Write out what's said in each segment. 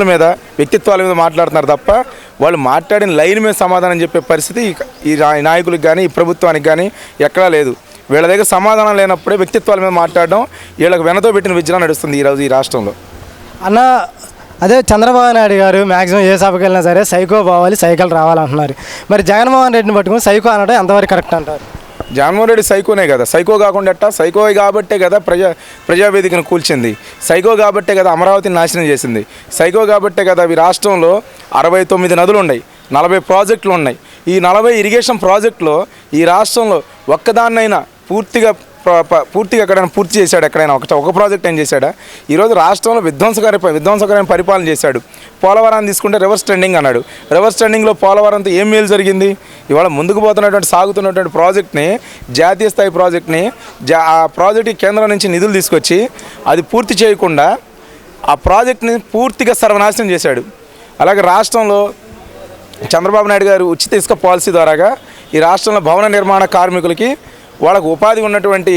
మీద వ్యక్తిత్వాల మీద మాట్లాడుతున్నారు తప్ప వాళ్ళు మాట్లాడిన లైన్ మీద సమాధానం చెప్పే పరిస్థితి ఈ నాయకులకు కానీ ఈ ప్రభుత్వానికి కానీ ఎక్కడా లేదు. వీళ్ళ దగ్గర సమాధానం లేనప్పుడే వ్యక్తిత్వాల మీద మాట్లాడడం వీళ్ళకి వెనతో పెట్టిన విజయం నడుస్తుంది ఈరోజు ఈ రాష్ట్రంలో. అన్న అదే చంద్రబాబు నాయుడు గారు మ్యాక్సిమం ఏ సభకి వెళ్ళినా సరే సైకో పోవాలి సైకిల్ రావాలంటున్నారు. మరి జగన్మోహన్ రెడ్డిని పట్టుకుని సైకో అనడం ఎంతవరకు కరెక్ట్ అంటారు? జగన్మోహన్ రెడ్డి సైకోనే కదా, సైకో కాకుండా ఎట్టా? సైకో కాబట్టే కదా ప్రజావేదికను కూల్చింది, సైకో కాబట్టే కదా అమరావతిని నాశనం చేసింది, సైకో కాబట్టే కదా ఈ రాష్ట్రంలో 69 నదులు ఉన్నాయి, 40 ప్రాజెక్టులు ఉన్నాయి. ఈ 40 ఇరిగేషన్ ప్రాజెక్టులో ఈ రాష్ట్రంలో ఒక్కదాన్నైనా పూర్తిగా ఎక్కడైనా పూర్తి చేశాడు? ఎక్కడైనా ఒక ప్రాజెక్ట్ ఏం చేశాడా? ఈరోజు రాష్ట్రంలో విధ్వంసకరమైన పరిపాలన చేశాడు. పోలవరాన్ని తీసుకుంటే రివర్స్ ట్రెండింగ్ అన్నాడు. రివర్స్ ట్రెండింగ్లో పోలవరంతో ఏం మేలు జరిగింది? ఇవాళ ముందుకు పోతున్నటువంటి సాగుతున్నటువంటి ప్రాజెక్ట్ని, జాతీయ స్థాయి ప్రాజెక్ట్ని, ఆ ప్రాజెక్ట్కి కేంద్రం నుంచి నిధులు తీసుకొచ్చి అది పూర్తి చేయకుండా ఆ ప్రాజెక్ట్ని పూర్తిగా సర్వనాశనం చేశాడు. అలాగే రాష్ట్రంలో చంద్రబాబు నాయుడు గారు ఉచిత ఇసుక పాలసీ ద్వారాగా ఈ రాష్ట్రంలో భవన నిర్మాణ కార్మికులకి వాళ్ళకు ఉపాధి ఉన్నటువంటి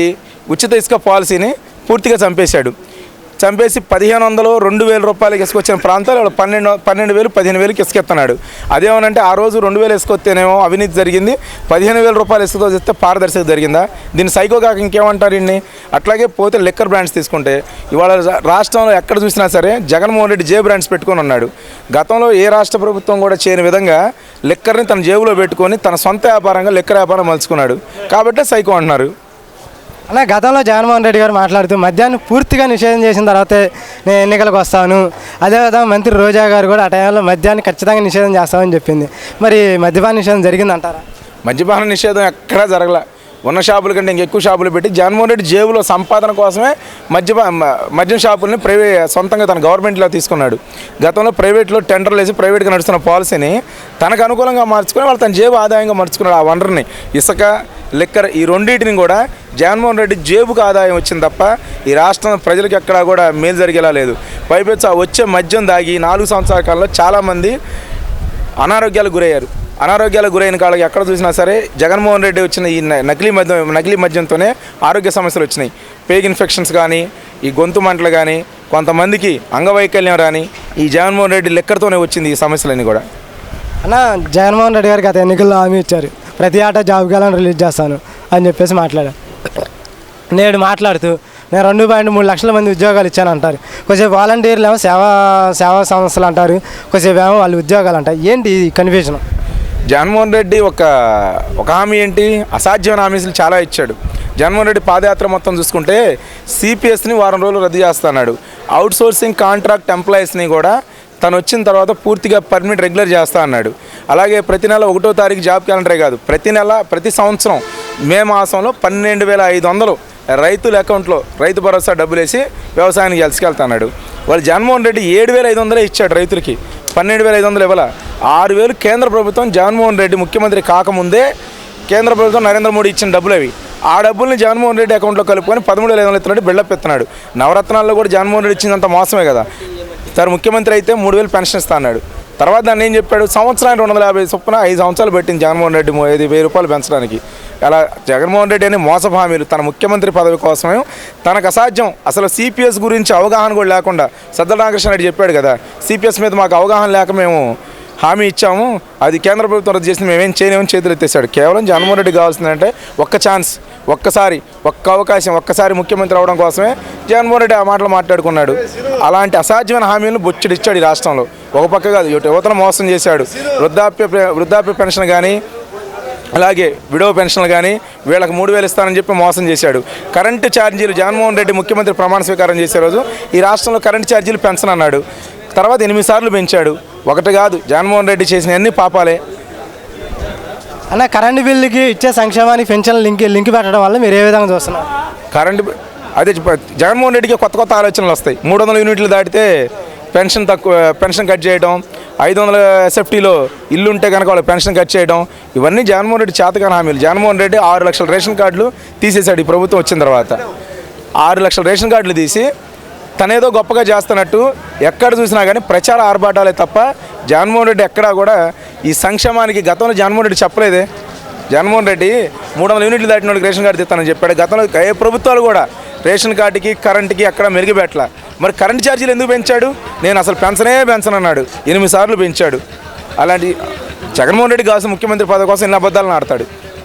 ఉచిత ఇసుక పాలసీని పూర్తిగా చంపేసి 1500 2000 రూపాయలకి ఇసుకొచ్చిన ప్రాంతాలు వాళ్ళు 12,000 15,000కి ఇసుకెత్తన్నాడు. అదేమనంటే ఆ రోజు 2000 ఇసుకొస్తేనేమో అవినీతి జరిగింది, 15,000 రూపాయలు ఇసుక ఇస్తే పారదర్శక జరిగిందా? దీన్ని సైకో కాక ఇంకేమంటారు ఇన్ని? అట్లాగే పోతే లిక్కర్ బ్రాండ్స్ తీసుకుంటే ఇవాళ రాష్ట్రంలో ఎక్కడ చూసినా సరే జగన్మోహన్ రెడ్డి జే బ్రాండ్స్ పెట్టుకొని ఉన్నాడు. గతంలో ఏ రాష్ట్ర ప్రభుత్వం కూడా చేయని విధంగా లిక్కర్ని తన జేబులో పెట్టుకొని తన సొంత వ్యాపారంగా లిక్కర్ వ్యాపారం మలుచుకున్నాడు కాబట్టే సైకో అంటున్నారు. అలా గతంలో జగన్మోహన్ రెడ్డి గారు మాట్లాడుతూ మద్యాన్ని పూర్తిగా నిషేధం చేసిన తర్వాతే నేను ఎన్నికలకు వస్తాను, అదేవిధంగా మంత్రి రోజా గారు కూడా ఆ టైంలో మద్యాన్ని ఖచ్చితంగా నిషేధం చేస్తామని చెప్పింది. మరి మద్యపాన నిషేధం జరిగిందంటారా? మద్యపాన నిషేధం ఎక్కడా జరగల. ఉన్న షాపుల కంటే ఇంకెక్కువ షాపులు పెట్టి జగన్మోహన్ రెడ్డి జేబులో సంపాదన కోసమే మద్యం షాపుల్ని సొంతంగా తన గవర్నమెంట్లో తీసుకున్నాడు. గతంలో ప్రైవేట్లో టెండర్లు వేసి ప్రైవేట్గా నడుస్తున్న పాలసీని తనకు అనుకూలంగా మార్చుకొని వాళ్ళు తన జేబు ఆదాయంగా మార్చుకున్నాడు. ఆ వనరుని ఇసుక లిక్కర్ ఈ రెండింటిని కూడా జగన్మోహన్ రెడ్డి జేబుకు ఆదాయం వచ్చింది తప్ప ఈ రాష్ట్రం ప్రజలకు ఎక్కడా కూడా మేలు జరిగేలా లేదు. పైపెచ్చు వచ్చే మద్యం దాగి 4 సంవత్సరాల కాలంలో చాలామంది అనారోగ్యాలకు గురైన కాళ్ళకి ఎక్కడ చూసినా సరే జగన్మోహన్ రెడ్డి వచ్చిన ఈ నకిలీ మద్యంతోనే ఆరోగ్య సమస్యలు వచ్చినాయి. పేగ్ ఇన్ఫెక్షన్స్ కానీ, ఈ గొంతు మంటలు కానీ, కొంతమందికి అంగవైకల్యం రాని ఈ జగన్మోహన్ రెడ్డి లెక్కర్తోనే వచ్చింది ఈ సమస్యలన్నీ కూడా. అన్న జగన్మోహన్ రెడ్డి గారు గత ఎన్నికల్లో హామీ ఇచ్చారు, ప్రతి ఆట జాబ్ క్యాలెండర్ రిలీజ్ చేస్తాను అని చెప్పేసి మాట్లాడారు. నేడు మాట్లాడుతూ నేను 2.3 లక్షల మంది ఉద్యోగాలు ఇచ్చాను అంటారు. కొద్దిసేపు వాలంటీర్లు ఏమో సేవా సంస్థలు అంటారు, కొద్దిసేపు ఏమో వాళ్ళు ఉద్యోగాలు అంటారు. ఏంటి ఈ కన్ఫ్యూజన్? జగన్మోహన్ రెడ్డి ఒక హామీ ఏంటి? అసాధ్యమైన హామీలు చాలా ఇచ్చాడు. జగన్మోహన్ రెడ్డి పాదయాత్ర మొత్తం చూసుకుంటే సిపిఎస్ని వారం రోజులు రద్దు చేస్తున్నాడు. అవుట్సోర్సింగ్ కాంట్రాక్ట్ ఎంప్లాయీస్ని కూడా తను వచ్చిన తర్వాత పూర్తిగా పర్మనెంట్ రెగ్యులర్ చేస్తా అన్నాడు. అలాగే ప్రతి నెల 1వ తారీఖు జాబ్ క్యాలెండరే కాదు, ప్రతి సంవత్సరం మే మాసంలో 12,500 రైతుల అకౌంట్లో రైతు భరోసా డబ్బులు వేసి వ్యవసాయానికి తీసుకెళ్తున్నాడు. వాళ్ళు జగన్మోహన్ రెడ్డి 7,500 ఇచ్చాడు రైతులకి, 12,500 ఇవ్వాల. 6,000 కేంద్ర ప్రభుత్వం జగన్మోహన్ రెడ్డి ముఖ్యమంత్రి కాకముందే కేంద్ర ప్రభుత్వం నరేంద్ర మోడీ ఇచ్చిన డబ్బులు అవి. ఆ డబ్బుల్ని జగన్మోహన్ రెడ్డి అకౌంట్లో కలుపుకొని 13,500 ఇస్తున్నాడు, బిల్డప్ ఎత్తున్నాడు. నవరత్నాల్లో కూడా జగన్మోహన్ రెడ్డి ఇచ్చిందంత మోసమే కదా. తను ముఖ్యమంత్రి అయితే 3,000 పెన్షన్ ఇస్తా అన్నాడు. తర్వాత దాన్ని ఏం చెప్పాడు? సంవత్సరానికి 250 చొప్పున 5 సంవత్సరాలు పెట్టింది జగన్మోహన్ రెడ్డి 1,000 రూపాయలు పెంచడానికి. అలా జగన్మోహన్ రెడ్డి అని మోసపు హామీలు తన ముఖ్యమంత్రి పదవి కోసమే తనకు అసాధ్యం. అసలు సిపిఎస్ గురించి అవగాహన కూడా లేకుండా సజ్జల రామకృష్ణారెడ్డి చెప్పాడు కదా, సిపిఎస్ మీద మాకు అవగాహన లేక మేము హామీ ఇచ్చాము, అది కేంద్ర ప్రభుత్వం రద్దు చేసింది, మేమేం చేయలేమని చేతులు ఎత్తేసాడు. కేవలం జగన్మోహన్ రెడ్డి కావాల్సిందంటే ఒక్క ఛాన్స్, ఒక్క అవకాశం, ఒక్కసారి ముఖ్యమంత్రి అవడం కోసమే జగన్మోహన్ రెడ్డి ఆ మాటలు మాట్లాడుకున్నాడు. అలాంటి అసాధ్యమైన హామీలను బొచ్చుడిచ్చాడు ఈ రాష్ట్రంలో. ఒక పక్క కాదు, యువతను మోసం చేశాడు. వృద్ధాప్య పెన్షన్ కానీ, అలాగే విడో పెన్షన్లు కానీ వీళ్ళకి 3,000 ఇస్తానని చెప్పి మోసం చేశాడు. కరెంటు ఛార్జీలు జగన్మోహన్ రెడ్డి ముఖ్యమంత్రి ప్రమాణ స్వీకారం చేసే రోజు ఈ రాష్ట్రంలో కరెంటు ఛార్జీలు పెంచనన్నాడు. తర్వాత 8 సార్లు పెంచాడు. ఒకటి కాదు, జగన్మోహన్ రెడ్డి చేసిన అన్ని పాపాలే. అన్న కరెంటు బిల్లుకి ఇచ్చే సంక్షేమానికి పెన్షన్ లింక్ పెట్టడం వల్ల మీరు ఏ విధంగా చూస్తున్నారు? అదే జగన్మోహన్ రెడ్డికి కొత్త ఆలోచనలు వస్తాయి. 300 యూనిట్లు దాటితే పెన్షన్ కట్ చేయడం, 500 ఎస్ఎఫ్టీలో ఇల్లు ఉంటే కనుక వాళ్ళకి పెన్షన్ కట్ చేయడం, ఇవన్నీ జగన్మోహన్ రెడ్డి చేతకాని హామీలు. జగన్మోహన్ రెడ్డి 6 లక్షల రేషన్ కార్డులు తీసేశాడు ఈ ప్రభుత్వం వచ్చిన తర్వాత. 6 లక్షల రేషన్ కార్డులు తీసి తనేదో గొప్పగా చేస్తున్నట్టు ఎక్కడ చూసినా కానీ ప్రచార ఆర్భాటాలే తప్ప జగన్మోహన్ రెడ్డి ఎక్కడా కూడా ఈ సంక్షేమానికి గతంలో జగన్మోహన్ రెడ్డి చెప్పలేదే. జగన్మోహన్ రెడ్డి 300 యూనిట్లు దాటిన వాళ్ళకి రేషన్ కార్డు తీస్తానని చెప్పాడు. గతంలో ఏ ప్రభుత్వాలు కూడా రేషన్ కార్డుకి కరెంటుకి అక్కడ మెరుగుపెట్టల. మరి కరెంట్ ఛార్జీలు ఎందుకు పెంచాడు? నేను అసలు పెంచనన్నాడు, 8 సార్లు పెంచాడు. అలాంటి జగన్మోహన్ రెడ్డి కావాల్సిన ముఖ్యమంత్రి పదవి కోసం ఇన్ని అబద్ధాలను ఆడతాడు.